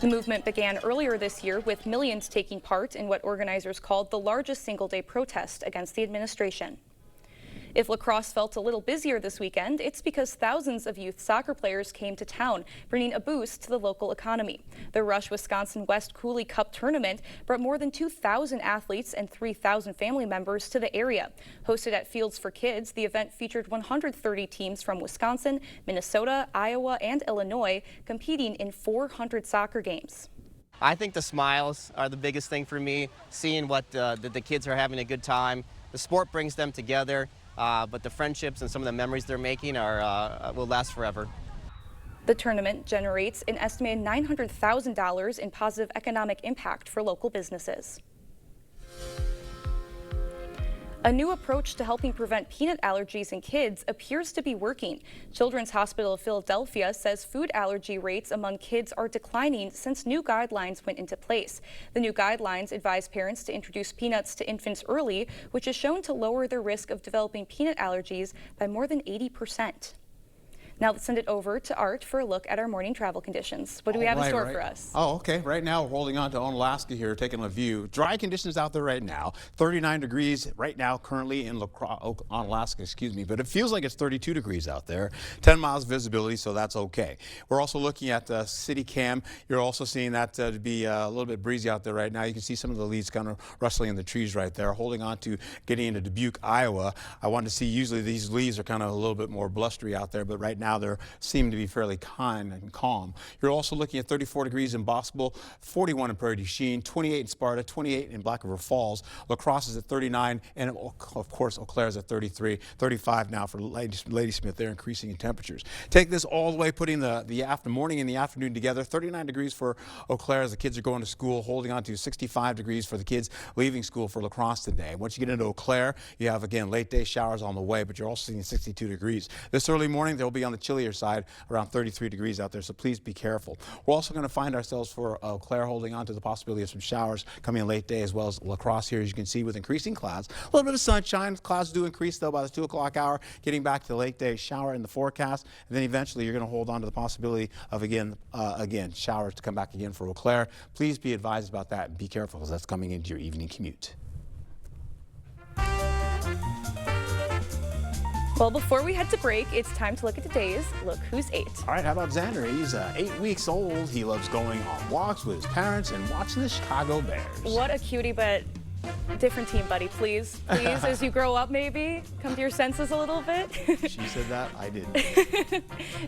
The movement began earlier this year with millions taking part in what organizers called the largest single-day protest against the administration. If La Crosse felt a little busier this weekend, it's because thousands of youth soccer players came to town, bringing a boost to the local economy. The Rush Wisconsin West Cooley Cup tournament brought more than 2,000 athletes and 3,000 family members to the area. Hosted at Fields for Kids, the event featured 130 teams from Wisconsin, Minnesota, Iowa, and Illinois competing in 400 soccer games. I think the smiles are the biggest thing for me, seeing what the kids are having a good time. The sport brings them together. But the friendships and some of the memories they're making will last forever. The tournament generates an estimated $900,000 in positive economic impact for local businesses. A new approach to helping prevent peanut allergies in kids appears to be working. Children's Hospital of Philadelphia says food allergy rates among kids are declining since new guidelines went into place. The new guidelines advise parents to introduce peanuts to infants early, which is shown to lower their risk of developing peanut allergies by more than 80%. Now let's send it over to Art for a look at our morning travel conditions. What do we have in store for us? Oh, okay. Right now, we're holding on to Onalaska here, taking a view. Dry conditions out there right now. 39 degrees right now, currently in Onalaska, excuse me, but it feels like it's 32 degrees out there. 10 miles visibility, so that's okay. We're also looking at City Cam. You're also seeing that to be a little bit breezy out there right now. You can see some of the leaves kind of rustling in the trees right there. Holding on to getting into Dubuque, Iowa. I wanted to see, usually these leaves are kind of a little bit more blustery out there, but right now they seem to be fairly kind and calm. You're also looking at 34 degrees in Boscobel, 41 in Prairie du Chien, 28 in Sparta, 28 in Black River Falls. La Crosse is at 39, and of course Eau Claire is at 33, 35 now for Ladysmith. They're increasing in temperatures. Take this all the way, putting the morning and the afternoon together. 39 degrees for Eau Claire as the kids are going to school, holding on to 65 degrees for the kids leaving school for La Crosse today. Once you get into Eau Claire, you have, again, late day showers on the way, but you're also seeing 62 degrees. This early morning, they'll be on the chillier side, around 33 degrees out there, so please be careful. We're also going to find ourselves for Eau Claire holding on to the possibility of some showers coming in late day, as well as La Crosse here, as you can see, with increasing clouds. A little bit of sunshine. Clouds do increase, though, by the 2 o'clock hour, getting back to the late day shower in the forecast. And then eventually you're going to hold on to the possibility of, again, showers to come back again for Eau Claire. Please be advised about that and be careful, because that's coming into your evening commute. Well, before we head to break, it's time to look at today's Look Who's 8. All right, how about Xander? He's 8 weeks old. He loves going on walks with his parents and watching the Chicago Bears. What a cutie, but different team, buddy, please. Please, as you grow up, maybe come to your senses a little bit. She said that, I didn't.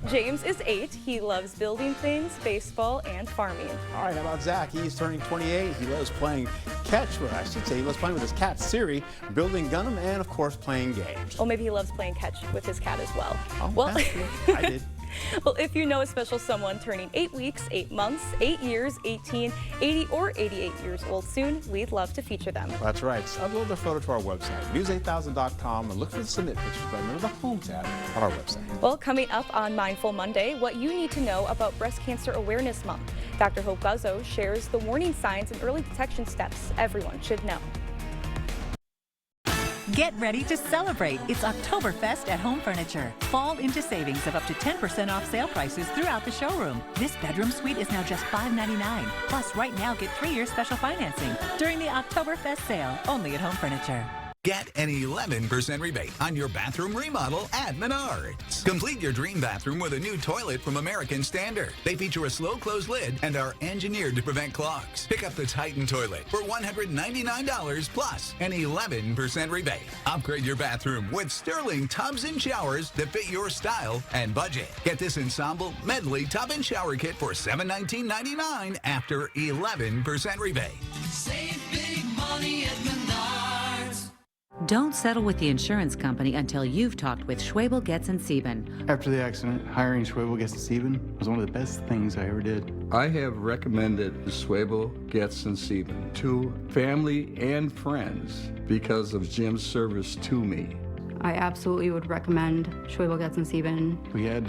James is 8. He loves building things, baseball, and farming. All right, how about Zach? He's turning 28. He loves playing catch, or I should say he loves playing with his cat, Siri, building Gundam, and of course playing games. Well, maybe he loves playing catch with his cat as well. Oh, well, I did. Well, if you know a special someone turning 8 weeks, 8 months, 8 years, 18, 80, or 88 years old soon, we'd love to feature them. That's right. Upload their photo to our website, news8000.com, and look for the Submit Pictures button under the Home tab on our website. Well, coming up on Mindful Monday, what you need to know about Breast Cancer Awareness Month. Dr. Hope Guzzo shares the warning signs and early detection steps everyone should know. Get ready to celebrate. It's Oktoberfest at Home Furniture. Fall into savings of up to 10% off sale prices throughout the showroom. This bedroom suite is now just $5.99. Plus, right now, get 3-year special financing during the Oktoberfest sale, only at Home Furniture. Get an 11% rebate on your bathroom remodel at Menards. Complete your dream bathroom with a new toilet from American Standard. They feature a slow close lid and are engineered to prevent clogs. Pick up the Titan toilet for $199 plus an 11% rebate. Upgrade your bathroom with Sterling tubs and showers that fit your style and budget. Get this Ensemble Medley tub and shower kit for $719.99 after 11% rebate. Save big money at Menards. Don't settle with the insurance company until you've talked with Schwebel, Getz & Sieben. After the accident, hiring Schwebel, Getz & Sieben was one of the best things I ever did. I have recommended Schwebel, Getz & Sieben to family and friends because of Jim's service to me. I absolutely would recommend Schwebel, Getz & Sieben. We had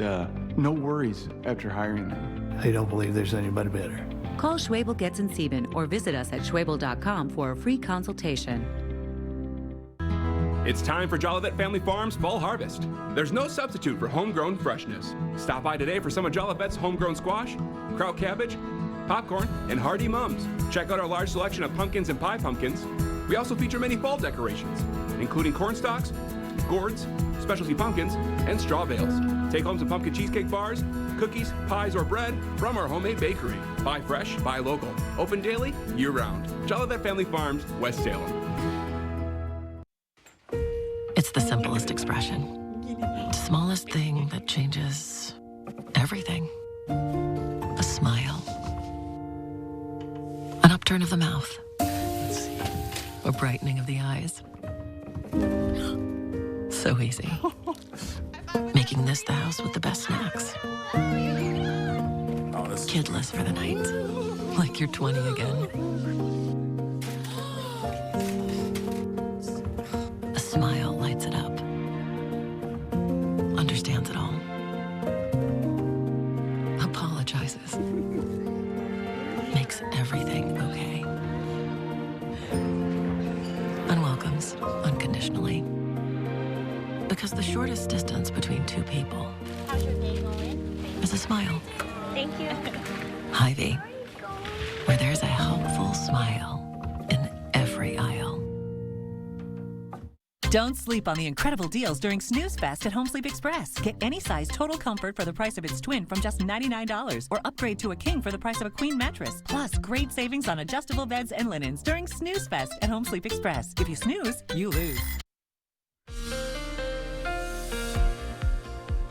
no worries after hiring them. I don't believe there's anybody better. Call Schwebel, Getz & Sieben or visit us at schwebel.com for a free consultation. It's time for Jolivet Family Farms Fall Harvest. There's no substitute for homegrown freshness. Stop by today for some of Jolivet's homegrown squash, kraut cabbage, popcorn, and hardy mums. Check out our large selection of pumpkins and pie pumpkins. We also feature many fall decorations, including corn stalks, gourds, specialty pumpkins, and straw bales. Take home some pumpkin cheesecake bars, cookies, pies, or bread from our homemade bakery. Buy fresh, buy local. Open daily, year-round. Jolivet Family Farms, West Salem. It's the simplest expression. The smallest thing that changes everything. A smile. An upturn of the mouth. A brightening of the eyes. So easy. Making this the house with the best snacks. Kidless for the night. Like you're 20 again. A smile lights it up. Understands it all. Apologizes. Makes everything okay. And welcomes unconditionally. Because the shortest distance between two people is a smile. Thank you. Hy-Vee, where there's a helpful smile in every aisle. Don't sleep on the incredible deals during Snooze Fest at Home Sleep Express. Get any size Total Comfort for the price of its twin from just $99, or upgrade to a king for the price of a queen mattress. Plus, great savings on adjustable beds and linens during Snooze Fest at Home Sleep Express. If you snooze, you lose.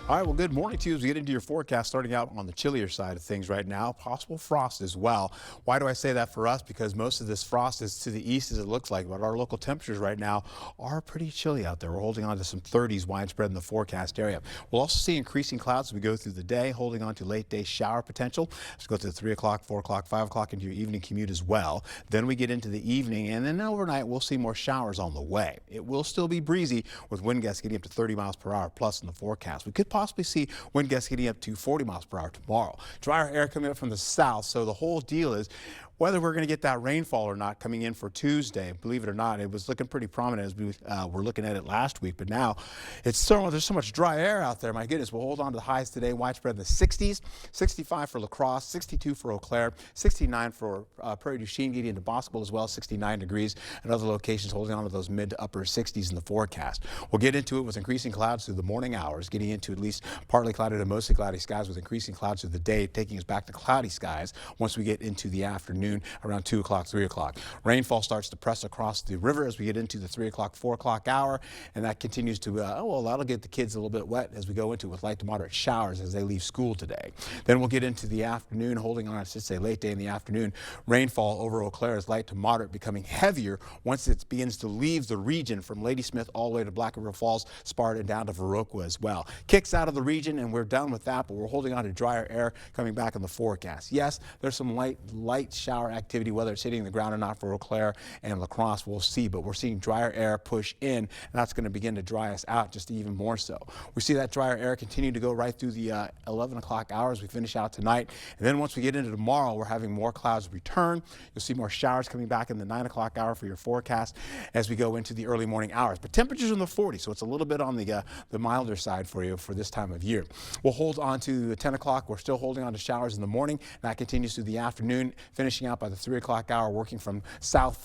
All right, well, good morning to you as we get into your forecast, starting out on the chillier side of things right now. Possible frost as well. Why do I say that for us? Because most of this frost is to the east, as it looks like, but our local temperatures right now are pretty chilly out there. We're holding on to some 30s widespread in the forecast area. We'll also see increasing clouds as we go through the day, holding on to late day shower potential. Let's go to the 3 o'clock, 4 o'clock, 5 o'clock into your evening commute as well. Then we get into the evening, and then overnight we'll see more showers on the way. It will still be breezy with wind gusts getting up to 30 miles per hour plus in the forecast. We could possibly see wind gusts getting up to 40 miles per hour tomorrow. Drier air coming up from the south, so the whole deal is whether we're going to get that rainfall or not coming in for Tuesday. Believe it or not, it was looking pretty prominent as we were looking at it last week, but now there's so much dry air out there. My goodness, we'll hold on to the highs today, widespread in the 60s, 65 for La Crosse, 62 for Eau Claire, 69 for Prairie du Chien, getting into Boscobel as well, 69 degrees, and other locations holding on to those mid to upper 60s in the forecast. We'll get into it with increasing clouds through the morning hours, getting into at least partly cloudy to mostly cloudy skies with increasing clouds through the day, taking us back to cloudy skies once we get into the afternoon around 2 o'clock, 3 o'clock. Rainfall starts to press across the river as we get into the 3 o'clock, 4 o'clock hour, and that continues to, that'll get the kids a little bit wet as we go into it with light to moderate showers as they leave school today. Then we'll get into the afternoon, holding on, I should say late day in the afternoon. Rainfall over Eau Claire is light to moderate, becoming heavier once it begins to leave the region from Ladysmith all the way to Black River Falls, Sparta, and down to Viroqua as well. Kicks out of the region, and we're done with that, but we're holding on to drier air coming back in the forecast. Yes, there's some light shower activity, whether it's hitting the ground or not for Eau Claire and La Crosse, we'll see, but we're seeing drier air push in, and that's going to begin to dry us out just even more so. We see that drier air continue to go right through the 11 o'clock hours. We finish out tonight, and then once we get into tomorrow, we're having more clouds return. You'll see more showers coming back in the 9 o'clock hour for your forecast as we go into the early morning hours. But temperatures in the 40s, so it's a little bit on the milder side for you for this time of year. We'll hold on to 10 o'clock. We're still holding on to showers in the morning. That continues through the afternoon, finishing out by the 3 o'clock hour, working from south,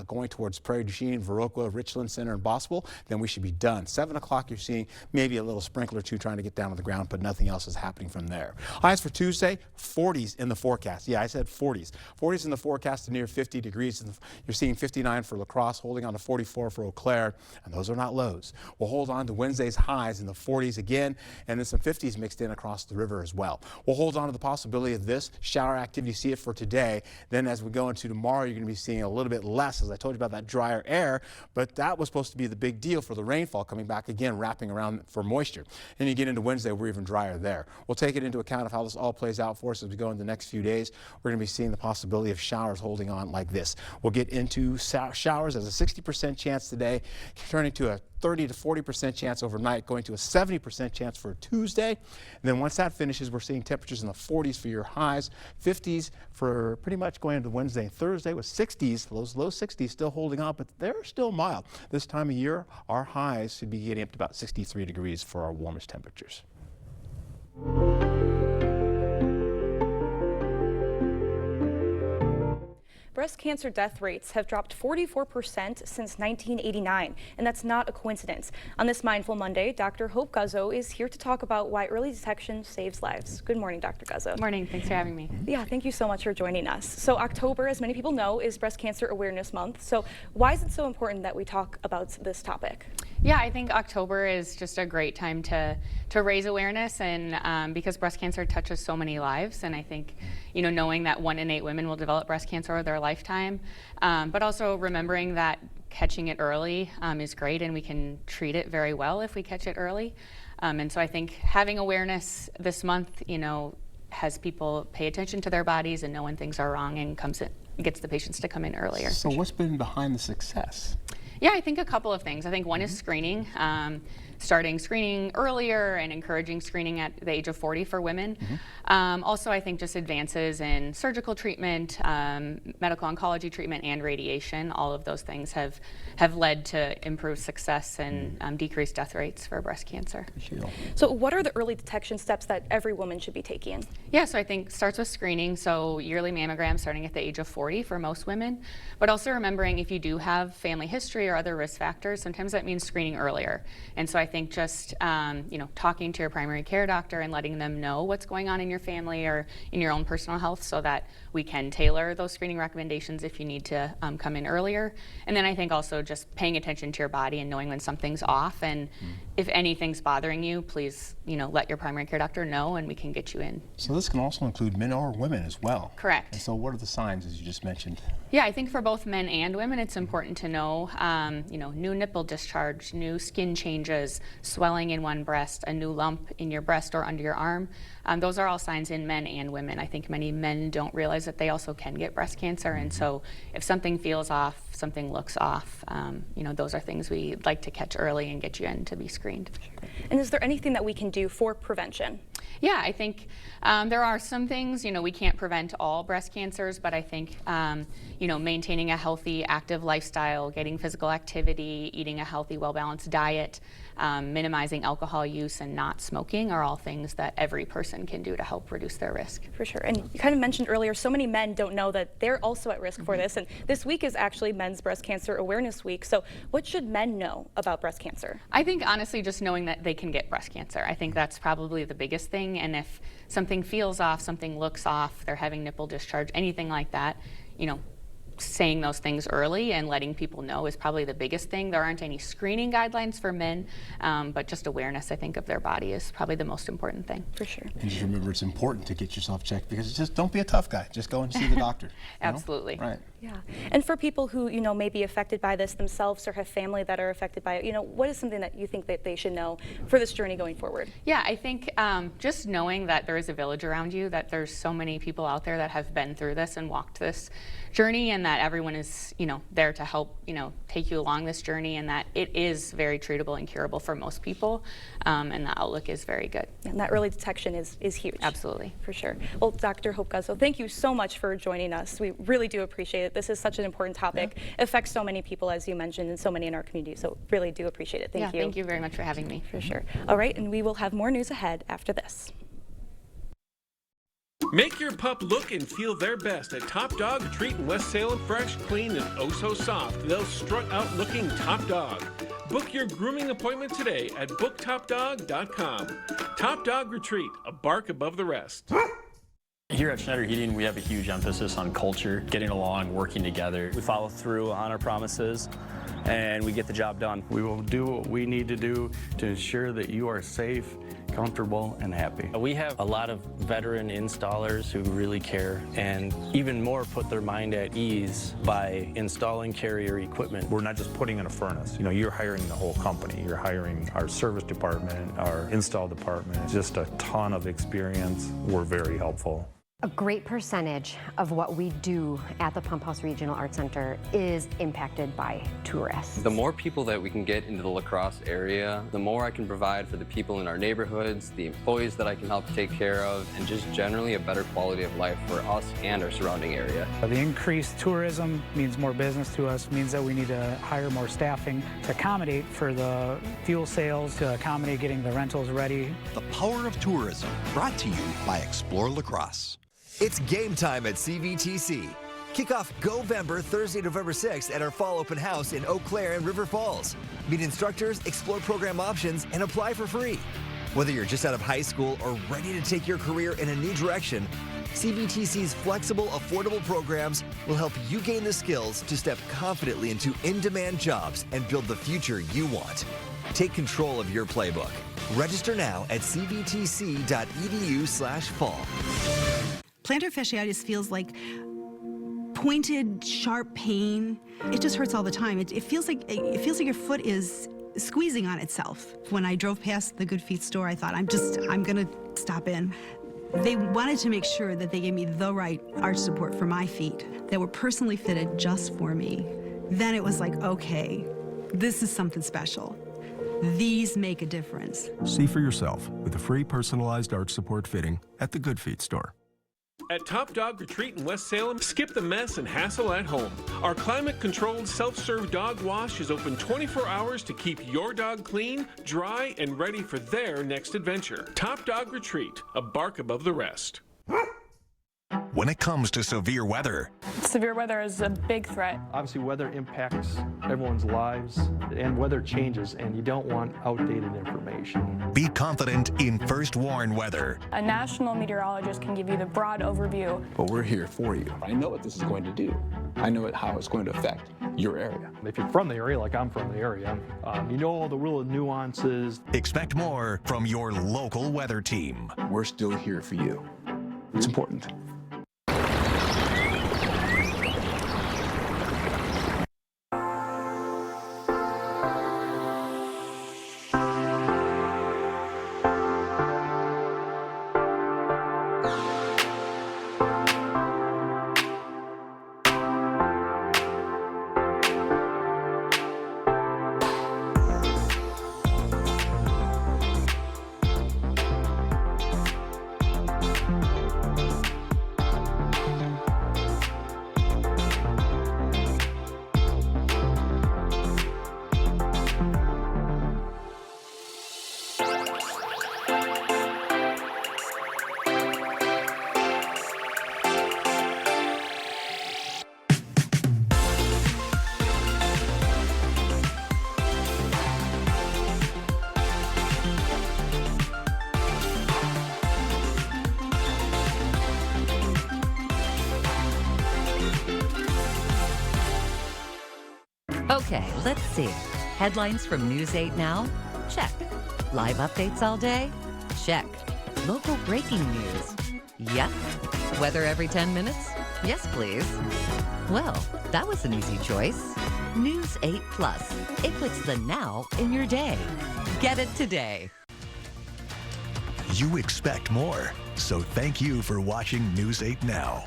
going towards Prairie du Chien, Viroqua, Richland Center, and Boswell. Then we should be done. 7 o'clock, you're seeing maybe a little sprinkle or two trying to get down to the ground, but nothing else is happening from there. Highs for Tuesday, 40s in the forecast. Yeah, I said 40s. 40s in the forecast to near 50 degrees. You're seeing 59 for La Crosse, holding on to 44 for Eau Claire, and those are not lows. We'll hold on to Wednesday's highs in the 40s again, and then some 50s mixed in across the river as well. We'll hold on to the possibility of this shower activity, see it for today. Then as we go into tomorrow, you're going to be seeing a little bit less, as I told you about that drier air, but that was supposed to be the big deal for the rainfall coming back again, wrapping around for moisture. And you get into Wednesday, we're even drier there. We'll take it into account of how this all plays out for us as we go into the next few days. We're going to be seeing the possibility of showers holding on like this. We'll get into showers as a 60% chance today, turning to a 30 to 40% chance overnight, going to a 70% chance for Tuesday. And then once that finishes, we're seeing temperatures in the 40s for your highs, 50s for pretty much going into Wednesday and Thursday, with 60s, those low 60s still holding on, but they're still mild. This time of year, our highs should be getting up to about 63 degrees for our warmest temperatures. Breast cancer death rates have dropped 44% since 1989, and that's not a coincidence. On this Mindful Monday, Dr. Hope Guzzo is here to talk about why early detection saves lives. Good morning, Dr. Guzzo. Good morning. Thanks for having me. Yeah, thank you so much for joining us. So October, as many people know, is Breast Cancer Awareness Month. So why is it so important that we talk about this topic? Yeah, I think October is just a great time to raise awareness, and because breast cancer touches so many lives, and I think, knowing that 1 in 8 women will develop breast cancer over their lifetime, but also remembering that catching it early is great, and we can treat it very well if we catch it early. And so I think having awareness this month, has people pay attention to their bodies and know when things are wrong, and gets the patients to come in earlier. So what's been behind the success? Yeah, I think a couple of things. I think one is screening. starting screening earlier and encouraging screening at the age of 40 for women. Also, I think just advances in surgical treatment, medical oncology treatment, and radiation, all of those things have led to improved success and decreased death rates for breast cancer. So what are the early detection steps that every woman should be taking? Yeah, so I think it starts with screening, so yearly mammograms starting at the age of 40 for most women, but also remembering if you do have family history or other risk factors, sometimes that means screening earlier. And so I think just talking to your primary care doctor and letting them know what's going on in your family or in your own personal health so that we can tailor those screening recommendations if you need to come in earlier. And then I think also just paying attention to your body and knowing when something's off, and if anything's bothering you, please let your primary care doctor know and we can get you in. So this can also include men or women as well. Correct. And so what are the signs, as you just mentioned? Yeah, I think for both men and women, it's important to know, new nipple discharge, new skin changes, swelling in one breast, a new lump in your breast or under your arm. Those are all signs in men and women. I think many men don't realize that they also can get breast cancer, and so if something feels off, something looks off, those are things we'd like to catch early and get you in to be screened. And is there anything that we can do for prevention? Yeah, I think there are some things, we can't prevent all breast cancers, but I think, maintaining a healthy, active lifestyle, getting physical activity, eating a healthy, well-balanced diet, minimizing alcohol use and not smoking are all things that every person can do to help reduce their risk. For sure. And you kind of mentioned earlier, so many men don't know that they're also at risk for this. And this week is actually Men's Breast Cancer Awareness Week. So what should men know about breast cancer? I think honestly just knowing that they can get breast cancer. I think that's probably the biggest thing. And if something feels off, something looks off, they're having nipple discharge, anything like that, saying those things early and letting people know is probably the biggest thing. There aren't any screening guidelines for men, but just awareness, I think, of their body is probably the most important thing. For sure. And just remember, it's important to get yourself checked, because just don't be a tough guy. Just go and see the doctor. Absolutely. Right. Yeah. And for people who, may be affected by this themselves or have family that are affected by it, what is something that you think that they should know for this journey going forward? Yeah, I think just knowing that there is a village around you, that there's so many people out there that have been through this and walked this journey, and that everyone is, there to help, take you along this journey, and that it is very treatable and curable for most people, and the outlook is very good. And that early detection is huge. Absolutely. For sure. Well, Dr. Hope Guzzo, thank you so much for joining us. We really do appreciate it. This is such an important topic. It affects so many people, as you mentioned, and so many in our community, so really do appreciate it. Thank you. Thank you very much for having me. For sure. All right, and we will have more news ahead after this. Make your pup look and feel their best at Top Dog Treat in West Salem. Fresh, clean, and oh so soft. They'll strut out looking top dog. Book your grooming appointment today at booktopdog.com. Top Dog Retreat, a bark above the rest. Here at Schneider Heating, we have a huge emphasis on culture, getting along, working together. We follow through on our promises, and we get the job done. We will do what we need to do to ensure that you are safe, comfortable, and happy. We have a lot of veteran installers who really care, and even more put their mind at ease by installing Carrier equipment. We're not just putting in a furnace. You're hiring the whole company. You're hiring our service department, our install department, just a ton of experience. We're very helpful. A great percentage of what we do at the Pump House Regional Art Center is impacted by tourists. The more people that we can get into the La Crosse area, the more I can provide for the people in our neighborhoods, the employees that I can help take care of, and just generally a better quality of life for us and our surrounding area. The increased tourism means more business to us, means that we need to hire more staffing to accommodate for the fuel sales, to accommodate getting the rentals ready. The power of tourism, brought to you by Explore La Crosse. It's game time at CVTC. Kick off Go-vember Thursday, November 6th at our fall open house in Eau Claire and River Falls. Meet instructors, explore program options, and apply for free. Whether you're just out of high school or ready to take your career in a new direction, CVTC's flexible, affordable programs will help you gain the skills to step confidently into in-demand jobs and build the future you want. Take control of your playbook. Register now at cvtc.edu/fall. Plantar fasciitis feels like pointed, sharp pain. It just hurts all the time. It feels like your foot is squeezing on itself. When I drove past the Good Feet store, I thought, I'm gonna stop in. They wanted to make sure that they gave me the right arch support for my feet that were personally fitted just for me. Then it was like, okay, this is something special. These make a difference. See for yourself with a free personalized arch support fitting at the Good Feet store. At Top Dog Retreat in West Salem, skip the mess and hassle at home. Our climate-controlled self-serve dog wash is open 24 hours to keep your dog clean, dry, and ready for their next adventure. Top Dog Retreat, a bark above the rest. When it comes to severe weather, severe weather is a big threat. Obviously, weather impacts everyone's lives, and weather changes, and you don't want outdated information. be confident in First Warn Weather. A national meteorologist can give you the broad overview. But we're here for you. I know what this is going to do. I know how it's going to affect your area. If you're from the area, like I'm from the area, you know all the real nuances. Expect more from your local weather team. We're still here for you. It's important. Okay, let's see. Headlines from News 8 Now? Check. Live updates all day? Check. Local breaking news? Yep. Weather every 10 minutes? Yes, please. Well, that was an easy choice. News 8 Plus. It puts the now in your day. Get it today. You expect more, so thank you for watching News 8 Now.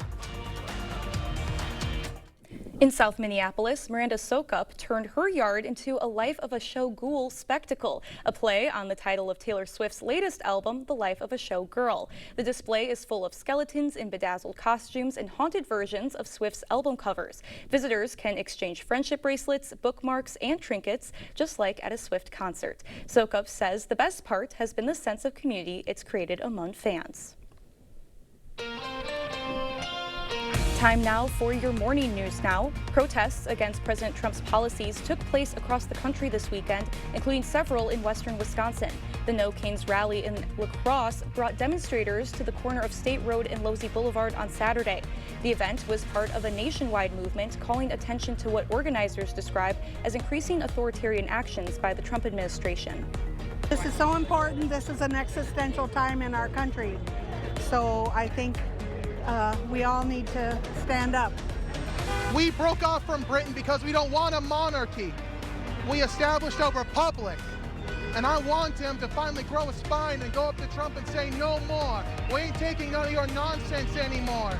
In South Minneapolis, Miranda Sokup turned her yard into a Life of a Showgirl spectacle, a play on the title of Taylor Swift's latest album, The Life of a Showgirl. The display is full of skeletons in bedazzled costumes and haunted versions of Swift's album covers. Visitors can exchange friendship bracelets, bookmarks, and trinkets, just like at a Swift concert. Sokup says the best part has been the sense of community it's created among fans. Time now for your morning news now. Protests against President Trump's policies took place across the country this weekend, including several in western Wisconsin. The No Canes rally in La Crosse brought demonstrators to the corner of State Road and Losey Boulevard on Saturday. The event was part of a nationwide movement calling attention to what organizers describe as increasing authoritarian actions by the Trump administration. This is so important. This is an existential time in our country. So I think we all need to stand up. We broke off from Britain because we don't want a monarchy. We established a republic. And I want him to finally grow a spine and go up to Trump and say, no more. We ain't taking none of your nonsense anymore.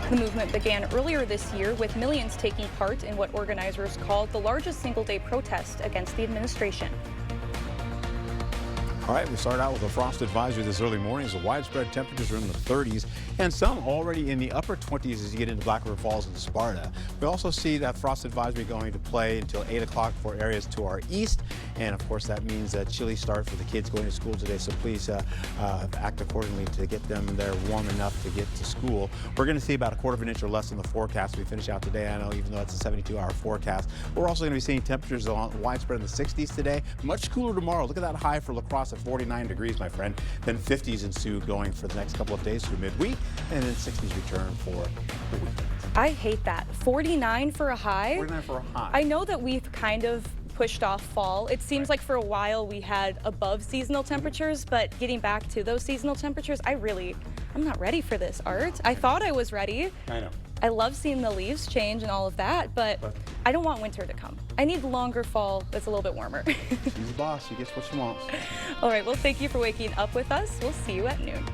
The movement began earlier this year with millions taking part in what organizers called the largest single-day protest against the administration. All right, we start out with a frost advisory this early morning. So widespread temperatures are in the 30s and some already in the upper 20s as you get into Black River Falls and Sparta. We also see that frost advisory going to play until 8 o'clock for areas to our east. And of course, that means a chilly start for the kids going to school today. So please act accordingly to get them there warm enough to get to school. We're going to see about a quarter of an inch or less in the forecast. We finish out today. I know even though it's a 72-hour forecast. We're also going to be seeing temperatures widespread in the 60s today. Much cooler tomorrow. Look at that high for La Crosse at 49 degrees, my friend. Then 50s ensue going for the next couple of days through midweek, and then 60s return for the weekend. I hate that. 49 for a high? 49 for a high. I know that we've kind of pushed off fall. It seems like for a while we had above seasonal temperatures, but getting back to those seasonal temperatures, I'm not ready for this, Art. I thought I was ready. I know. I love seeing the leaves change and all of that, but I don't want winter to come. I need longer fall that's a little bit warmer. She's the boss. She gets what she wants. All right, well, thank you for waking up with us. We'll see you at noon.